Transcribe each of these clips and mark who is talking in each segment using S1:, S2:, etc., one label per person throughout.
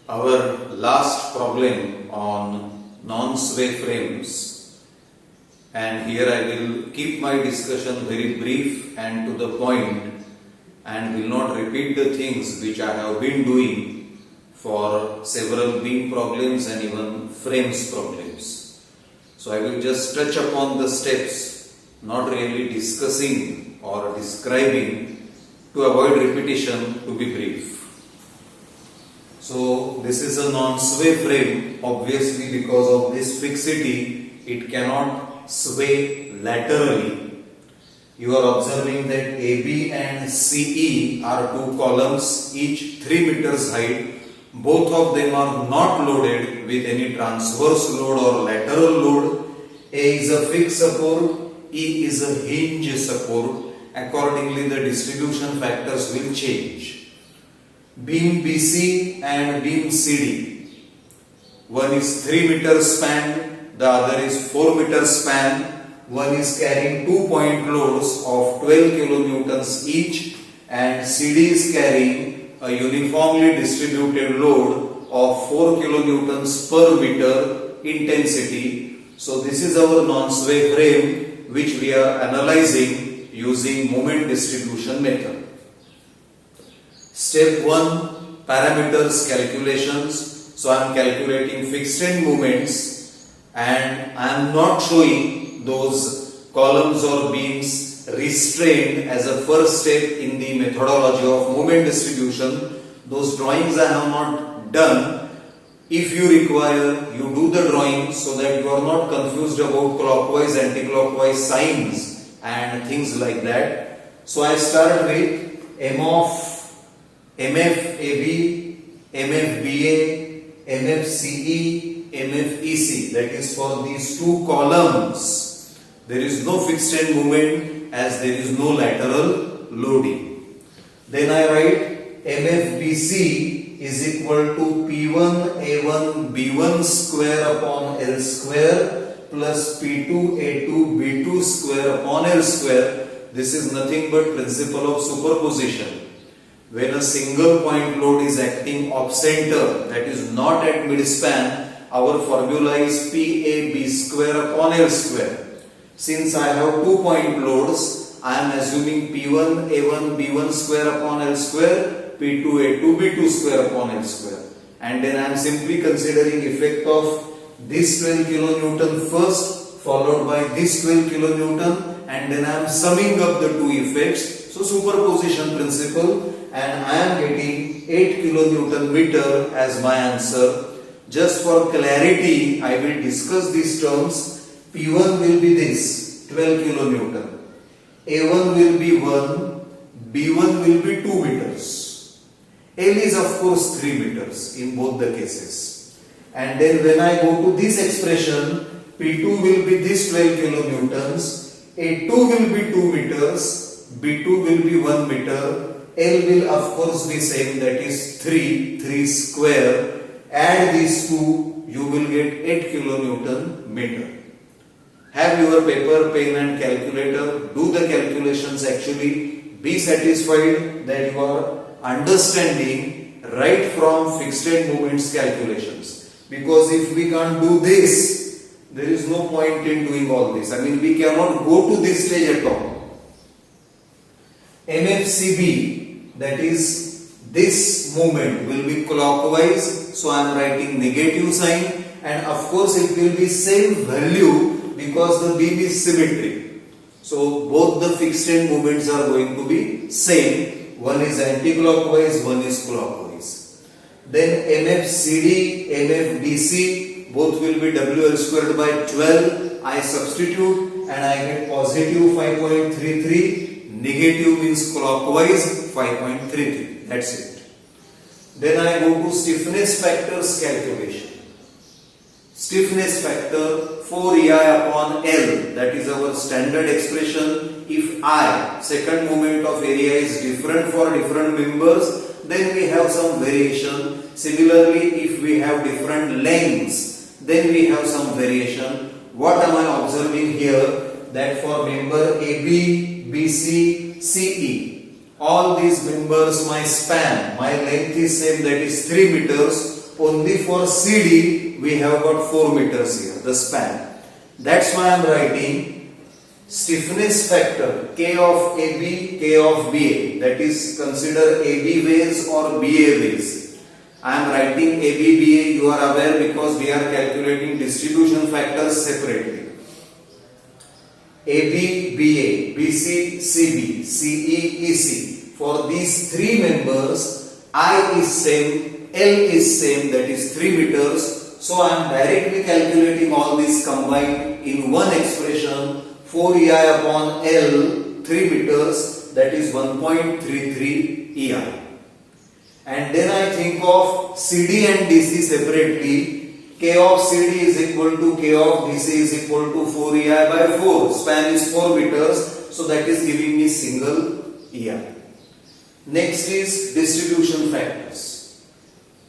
S1: Our last problem on non-sway frames, and here I will keep my discussion very brief and to the point and will not repeat the things which I have been doing for several beam problems and even frames problems. So I will just touch upon the steps, not really discussing or describing, to avoid repetition, to be brief. So this is a non-sway frame. Obviously, because of this fixity, it cannot sway laterally. You are observing that AB and CE are two columns, each 3 meters height. Both of them are not loaded with any transverse load or lateral load. A is a fixed support, E is a hinge support. Accordingly, the distribution factors will change. Beam BC and beam CD. One is 3 meters span, the other is 4 meters span. One is carrying 2 point loads of 12 kilonewtons each, and CD is carrying a uniformly distributed load of 4 kilonewtons per meter intensity. So this is our non-sway frame which we are analyzing using moment distribution method. Step 1, parameters calculations. So I am calculating fixed end moments and I am not showing those columns or beams restrained as a first step in the methodology of moment distribution. Those drawings I have not done. If you require, you do the drawing so that you are not confused about clockwise, anti-clockwise signs and things like that. So I start with M of MFAB, MFBA, MFCE, MFEC. That is for these two columns. There is no fixed end moment as there is no lateral loading. Then I write MFBC is equal to P1A1 B1 square upon L square plus P2 A2 B2 square upon L square. This is nothing but principle of superposition. When a single point load is acting off center, that is not at midspan, our formula is PAB square upon L square. Since I have 2 point loads, I am assuming P1 A1 B1 square upon L square, P2 A2 B2 square upon L square. And then I am simply considering effect of this 12 kilonewton first, followed by this 12 kilonewton, and then I am summing up the two effects. So superposition principle, and I am getting 8 kilonewton meter as my answer. Just for clarity, I will discuss these terms. P1 will be this, 12 kilonewton. A1 will be 1, B1 will be 2 meters. L is of course 3 meters in both the cases. And then when I go to this expression, P2 will be this 12 kilonewtons, A2 will be 2 meters, B2 will be 1 meter, L will of course be same, that is 3 square. Add these two, you will get 8 kilonewton meter. Have your paper, pen and calculator. Do the calculations actually. Be satisfied that you are understanding right from fixed end moments calculations. Because if we can't do this, there is no point in doing all this. I mean, we cannot go to this stage at all. MFCB, that is this moment will be clockwise, so I am writing negative sign, and of course it will be same value because the beam is symmetric. So both the fixed end moments are going to be same. One is anti-clockwise, one is clockwise. Then MFCD, MFBC, both will be WL squared by 12. I substitute and I get positive 5.33. Negative means clockwise 5.33. That's it. Then I go to stiffness factors calculation. Stiffness factor 4EI upon L, that is our standard expression. If I, second moment of area, is different for different members, then we have some variation. Similarly, if we have different lengths, then we have some variation. What am I observing here? That for member AB, BC, CE, all these members, my span, my length is same, that is 3 meters. only for CD we have got 4 meters here, the span. That's why I am writing stiffness factor K of AB, K of BA, that is consider AB ways or BA ways. I am writing AB, BA, you are aware because we are calculating distribution factors separately. AB, BA, BC, CB, CE, EC. For these 3 members, I is same, L is same, that is 3 meters. So I am directly calculating all these combined in one expression, 4EI upon L, 3 meters, that is 1.33 EI. And then I think of CD and DC separately. K of CD is equal to K of DC is equal to 4EI by 4. Span is 4 meters, so that is giving me single EI. Next is distribution factors.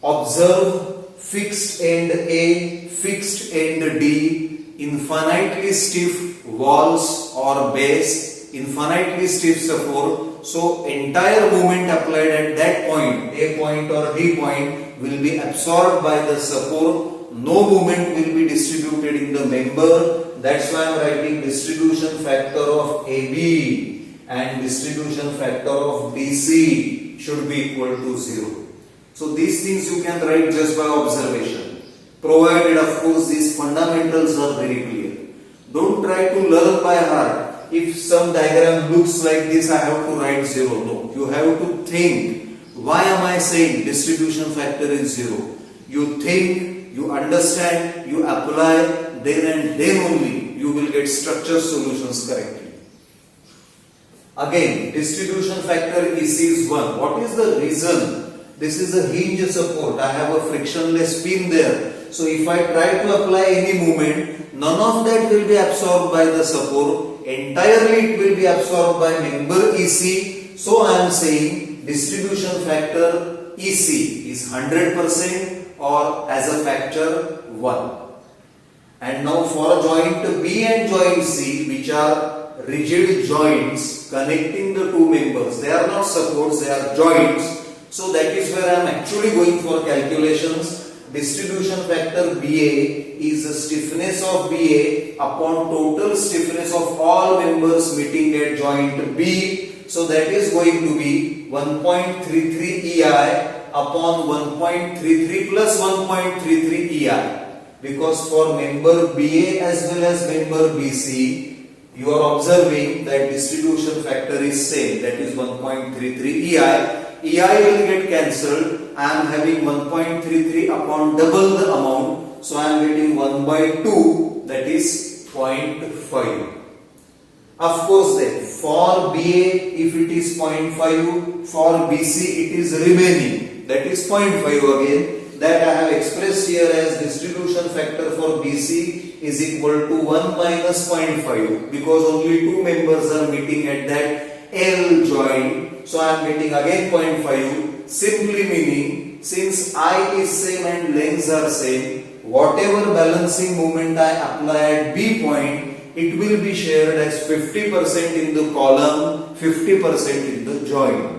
S1: Observe fixed end A, fixed end D, infinitely stiff walls or base, infinitely stiff support. So entire moment applied at that point, A point or D point, will be absorbed by the support. No movement will be distributed in the member. That's why I am writing distribution factor of AB and distribution factor of DC should be equal to 0. So these things you can write just by observation, provided of course these fundamentals are very clear. Don't try to learn by heart. If some diagram looks like this, I have to write 0. No, you have to think, why am I saying distribution factor is 0? You think, you understand, you apply, then and then only you will get structure solutions correctly. Again, distribution factor EC is 1. What is the reason? This is a hinge support. I have a frictionless pin there. So if I try to apply any movement, none of that will be absorbed by the support. Entirely it will be absorbed by member EC. So I am saying distribution factor EC is 100%. Or as a factor 1. And now for joint B and joint C, which are rigid joints connecting the 2 members, they are not supports, they are joints. So that is where I am actually going for calculations. Distribution factor BA is the stiffness of BA upon total stiffness of all members meeting at joint B. So that is going to be 1.33 EI upon 1.33 plus 1.33 EI, because for member BA as well as member BC, you are observing that distribution factor is same, that is 1.33 EI. EI will get cancelled. I am having 1.33 upon double the amount, so I am getting 1 by 2, that is 0.5. Of course then, for BA if it is 0.5, for BC it is remaining, that is 0.5 again. That I have expressed here as distribution factor for BC is equal to 1 minus 0.5, because only 2 members are meeting at that L joint. So I am getting again 0.5, simply meaning since I is same and lengths are same, whatever balancing moment I apply at B point, it will be shared as 50% in the column, 50% in the joint.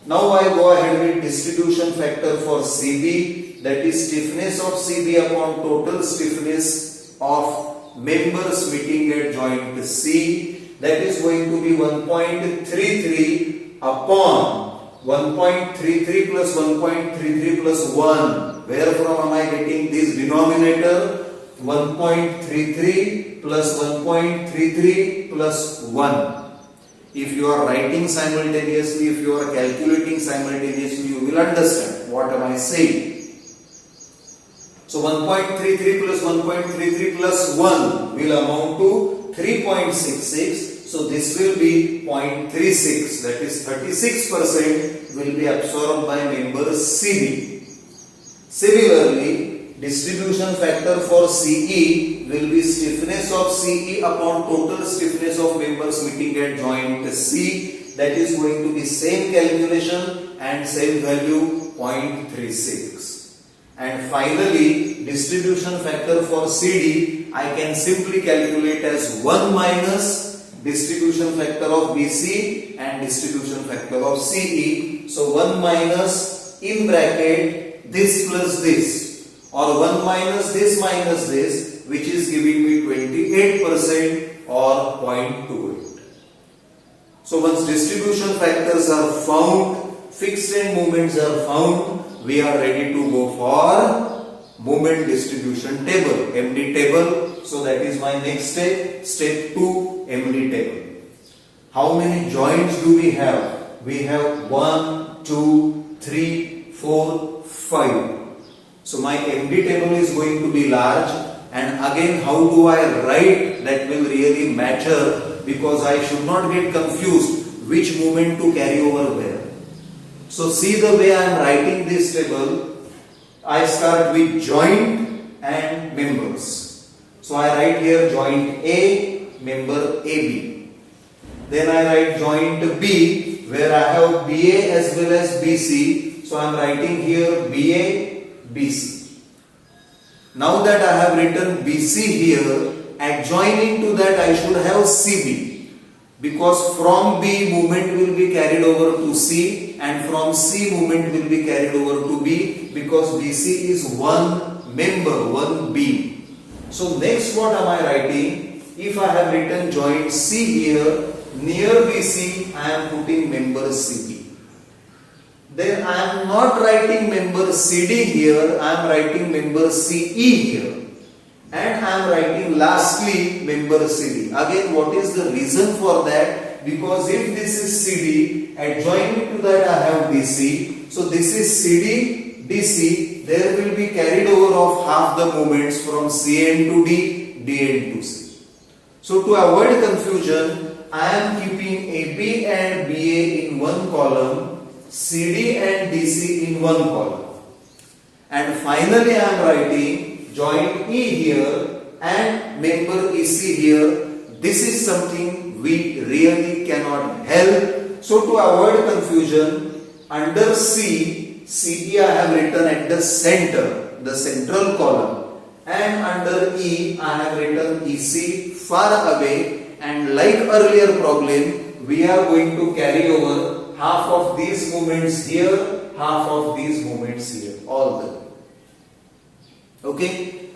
S1: Now I go ahead with distribution factor for CB, that is stiffness of CB upon total stiffness of members meeting at joint C, that is going to be 1.33 upon 1.33 plus 1.33 plus 1. Where from am I getting this denominator? 1.33 plus 1.33 plus 1. If you are writing simultaneously, if you are calculating simultaneously, you will understand what am I saying. So 1.33 plus 1.33 plus 1 will amount to 3.66. So this will be 0.36, that is 36% will be absorbed by member CB. Similarly, distribution factor for CE will be stiffness of CE upon total stiffness of members meeting at joint C. That is going to be same calculation and same value 0.36. And finally, distribution factor for CD I can simply calculate as 1 minus distribution factor of BC and distribution factor of CE. So 1 minus in bracket this plus this, or 1 minus this, which is giving me 28% or 0.28. So once distribution factors are found, fixed end moments are found, we are ready to go for moment distribution table, MD table. So that is my next step, step 2, MD table. How many joints do we have? We have 1, 2, 3, 4, 5. So my MD table is going to be large, and again how do I write, that will really matter, because I should not get confused which moment to carry over where. So see the way I am writing this table. I start with joint and members. So I write here joint A, member AB. Then I write joint B, where I have BA as well as BC. So I am writing here BA, BC. Now that I have written BC here, adjoining to that I should have CB, because from B movement will be carried over to C, and from C movement will be carried over to B, because BC is one member, one B. So next what am I writing? If I have written joint C here, near BC I am putting member CB. Then I am not writing member CD here, I am writing member CE here. And I am writing lastly member CD. Again, what is the reason for that? Because if this is CD, adjoining to that I have DC. So this is CD, DC. There will be carried over of half the moments from CN to D, DN to C. So to avoid confusion, I am keeping AB and BA in one column, CD and DC in one column. And finally I am writing joint E here and member EC here. This is something we really cannot help. So to avoid confusion, under C, CE I have written at the center, the central column. And under E I have written EC far away. And like earlier problem, we are going to carry over half of these moments here, half of these moments here, all the way. Okay,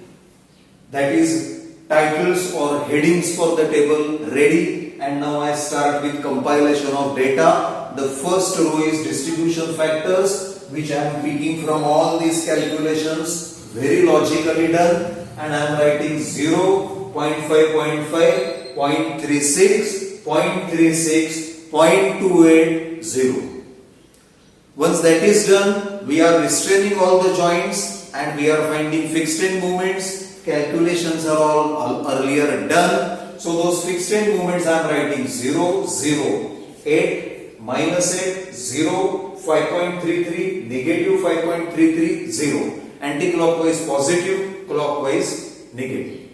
S1: that is titles or headings for the table ready, and now I start with compilation of data. The first row is distribution factors, which I am picking from all these calculations, very logically done, and I am writing 0, 0.5, 0.5, 0.36, 0.36, 0.28, 0. Once that is done, we are restraining all the joints and we are finding fixed end moments. Calculations are all earlier done. So those fixed end moments I am writing 0, 0, 8, minus 8, 0, 5.33, negative 5.33, 0. Anti-clockwise positive, clockwise negative.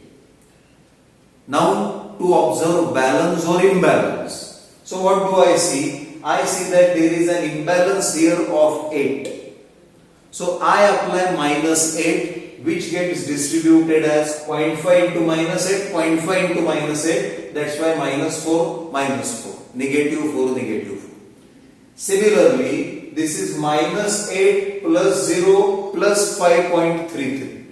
S1: Now to observe balance or imbalance. So what do I see? I see that there is an imbalance here of 8. So I apply minus 8, which gets distributed as 0.5 into minus 8, 0.5 into minus 8. That's why minus 4, minus 4. Negative 4, negative 4. Similarly, this is minus 8 plus 0 plus 5.33.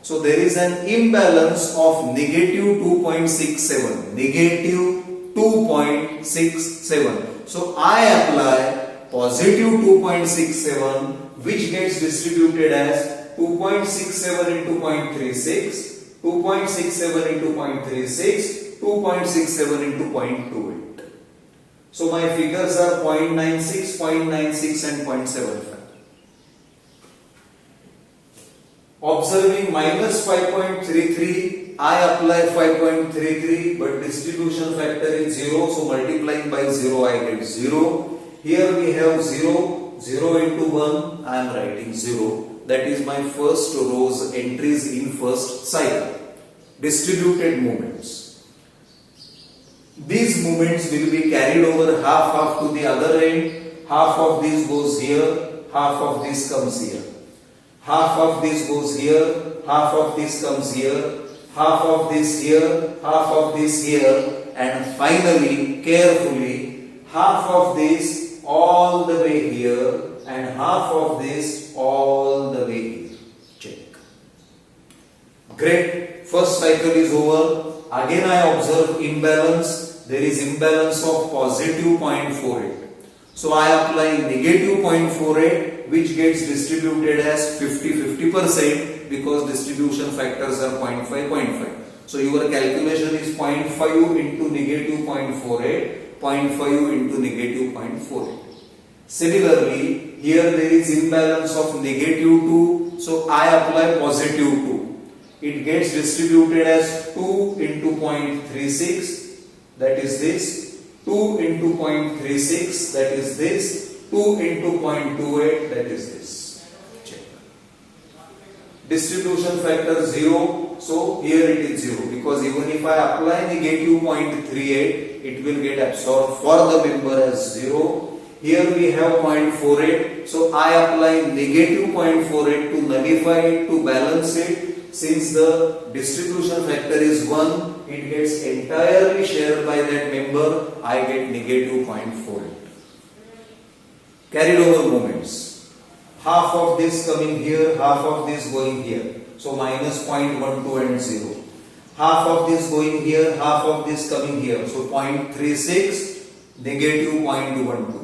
S1: So there is an imbalance of negative 2.67. Negative 2.67. So I apply positive 2.67, which gets distributed as 2.67 into 0.36, 2.67 into 0.36, 2.67 into 0.28. So my figures are 0.96, 0.96 and 0.75. Observing minus 5.33, I apply 5.33, but distribution factor is 0, so multiplying by 0 I get 0. Here we have 0, 0 into 1, I am writing 0. That is my first row's entries in first cycle. Distributed moments. These moments will be carried over half to the other end. Half of this goes here, half of this comes here. Half of this goes here, half of this comes here, half of this here, half of this here, and finally, carefully, half of this all the way here and half of this all the way here. Check. Great. First cycle is over. Again I observe imbalance. There is imbalance of positive 0.48. So I apply negative 0.48, which gets distributed as 50-50% because distribution factors are 0.5, 0.5. So your calculation is 0.5 into negative 0.48, 0.5 into negative 0.48. Similarly, here there is imbalance of negative 2, so I apply positive 2. It gets distributed as 2 into 0.36, that is this. 2 into 0.36, that is this. 2 into 0.28, that is this. Check. Distribution factor 0, so here it is 0 because even if I apply negative 0.38, it will get absorbed for the member as 0. Here we have 0.48, so I apply negative 0.48 to nullify it, to balance it. Since the distribution factor is 1, it gets entirely shared by that member, I get negative 0.48. Carried over moments. Half of this coming here, half of this going here. So minus 0.12 and 0. Half of this going here, half of this coming here. So 0.36, negative 0.12.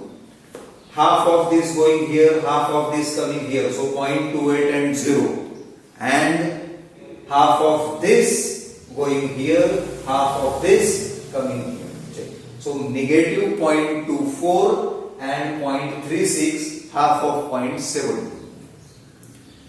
S1: Half of this going here, half of this coming here. So 0.28 and 0. And half of this going here, half of this coming here. Check. So negative 0.24 and 0.36, half of 0.7.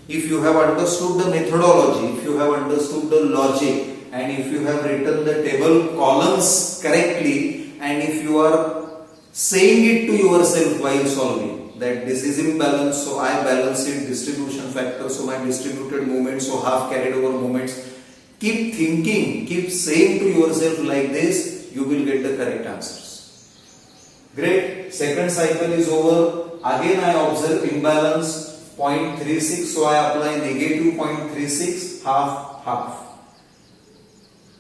S1: If you have understood the methodology, if you have understood the logic, and if you have written the table columns correctly, and if you are saying it to yourself while solving, that this is imbalance, so I balance it, distribution factor, so my distributed moments, so half carried over moments. Keep thinking, keep saying to yourself like this, you will get the correct answers. Great. Second cycle is over. Again I observe imbalance 0.36, so I apply negative 0.36, half.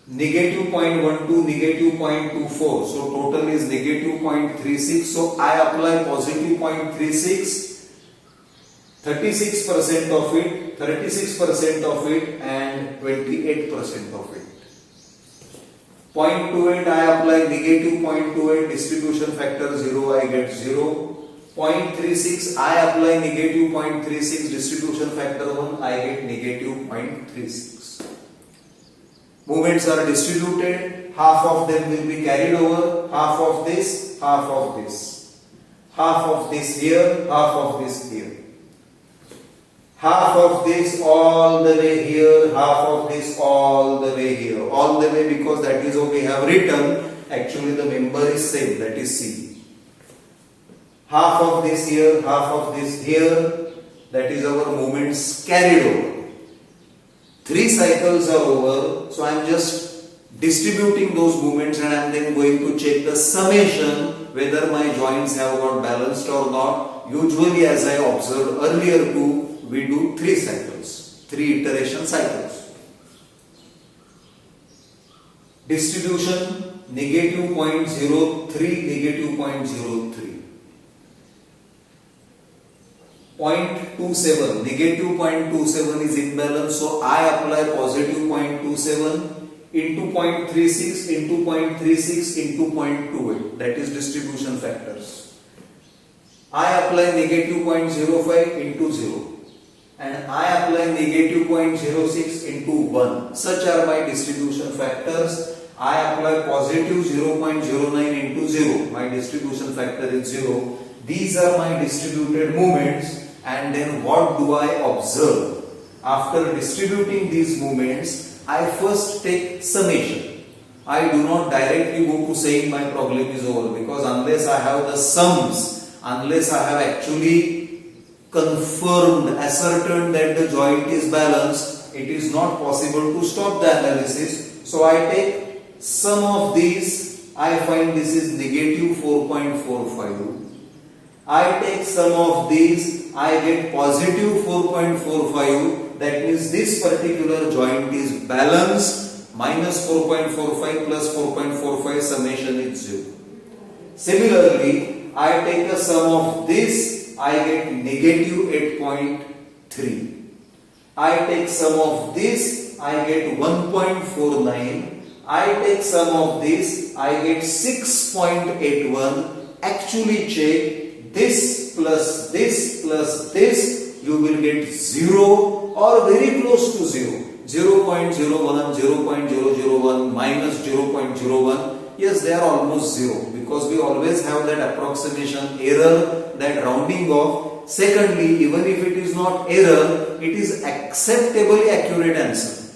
S1: Negative 0.12, negative 0.24, so total is negative 0.36, so I apply positive 0.36, 36% of it, 36% of it and 28% of it. 0.28 I apply negative 0.28, distribution factor 0, I get 0. 0.36 I apply negative 0.36, distribution factor 1, I get negative 0.36. Moments are distributed, half of them will be carried over, half of this, half of this. Half of this here, half of this here. Half of this all the way here, half of this all the way here. All the way because that is what we have written. Actually the member is same, that is C. Half of this here, half of this here, that is our moments carried over. 3 cycles are over, so I am just distributing those moments and I am then going to check the summation whether my joints have got balanced or not. Usually, as I observed earlier too, we do 3 cycles, 3 iteration cycles. Distribution negative 0.03, negative 0.03. 0.27, negative 0.27 is imbalance, so I apply positive 0.27 into 0.36 into 0.36 into 0.28, that is distribution factors. I apply negative 0.05 into 0 and I apply negative 0.06 into 1. Such are my distribution factors. I apply positive 0.09 into 0, my distribution factor is 0. These are my distributed moments. And then what do I observe? After distributing these moments, I first take summation. I do not directly go to saying my problem is over, because unless I have the sums, unless I have actually confirmed, ascertained that the joint is balanced, it is not possible to stop the analysis. So I take sum of these. I find this is negative 4.45. I take sum of these, I get positive 4.45, that means this particular joint is balanced, minus 4.45 plus 4.45, summation is 0. Similarly, I take a sum of this, I get negative 8.3. I take sum of this, I get 1.49. I take sum of this, I get 6.81. Actually check this plus this plus this, you will get 0 or very close to 0. 0.01, 0.001, minus 0.01. Yes, they are almost 0 because we always have that approximation error, that rounding off. Secondly, even if it is not error, it is acceptably accurate answer.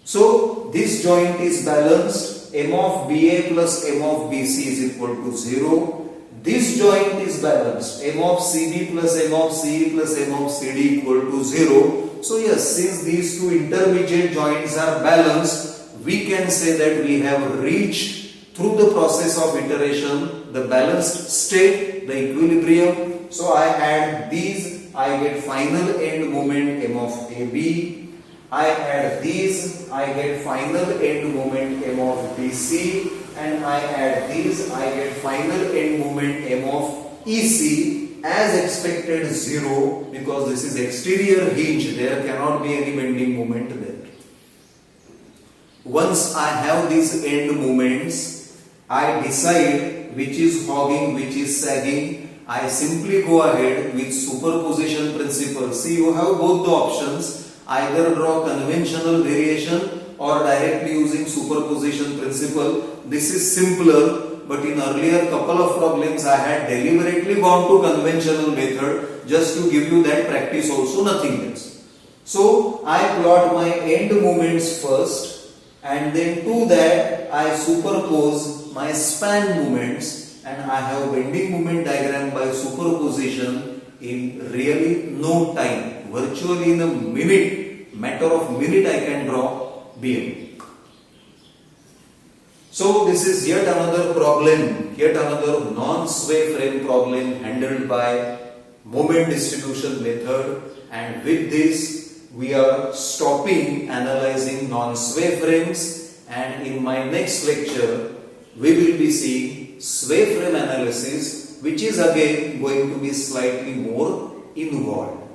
S1: So, this joint is balanced. M of BA plus M of BC is equal to 0. This joint is balanced. M of CB plus M of CE plus M of CD equal to 0. So yes, since these two intermediate joints are balanced, we can say that we have reached through the process of iteration the balanced state, the equilibrium. So I add these, I get final end moment M of AB. I add these, I get final end moment M of BC, and I add these, I get final end moment M of EC. As expected 0, because this is exterior hinge, there cannot be any bending moment there. Once I have these end moments, I decide which is hogging, which is sagging. I simply go ahead with superposition principle. See, you have both the options, either draw conventional variation or directly using superposition principle. This is simpler. But in earlier couple of problems, I had deliberately gone to conventional method just to give you that practice also, nothing else. So, I plot my end moments first, and then to that I superpose my span moments, and I have bending moment diagram by superposition in really no time. Virtually in a minute, matter of minute I can draw BM. So this is yet another problem, yet another non-sway frame problem handled by moment distribution method, and with this we are stopping analyzing non-sway frames, and in my next lecture we will be seeing sway frame analysis, which is again going to be slightly more involved.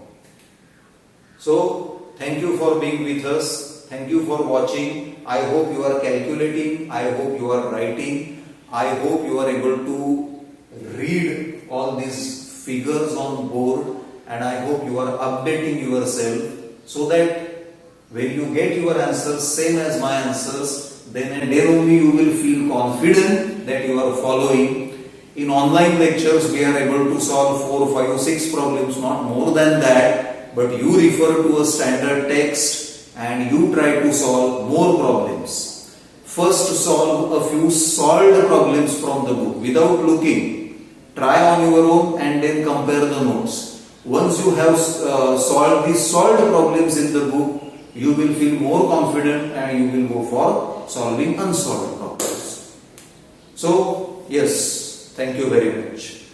S1: So thank you for being with us. Thank you for watching. I hope you are calculating. I hope you are writing. I hope you are able to read all these figures on board, and I hope you are updating yourself so that when you get your answers same as my answers, then and then only you will feel confident that you are following. In online lectures, we are able to solve 4, 5, 6 problems, not more than that, but you refer to a standard text and you try to solve more problems. First solve a few solved problems from the book without looking. Try on your own and then compare the notes. Once you have solved these solved problems in the book, you will feel more confident and you will go for solving unsolved problems. So, yes, thank you very much.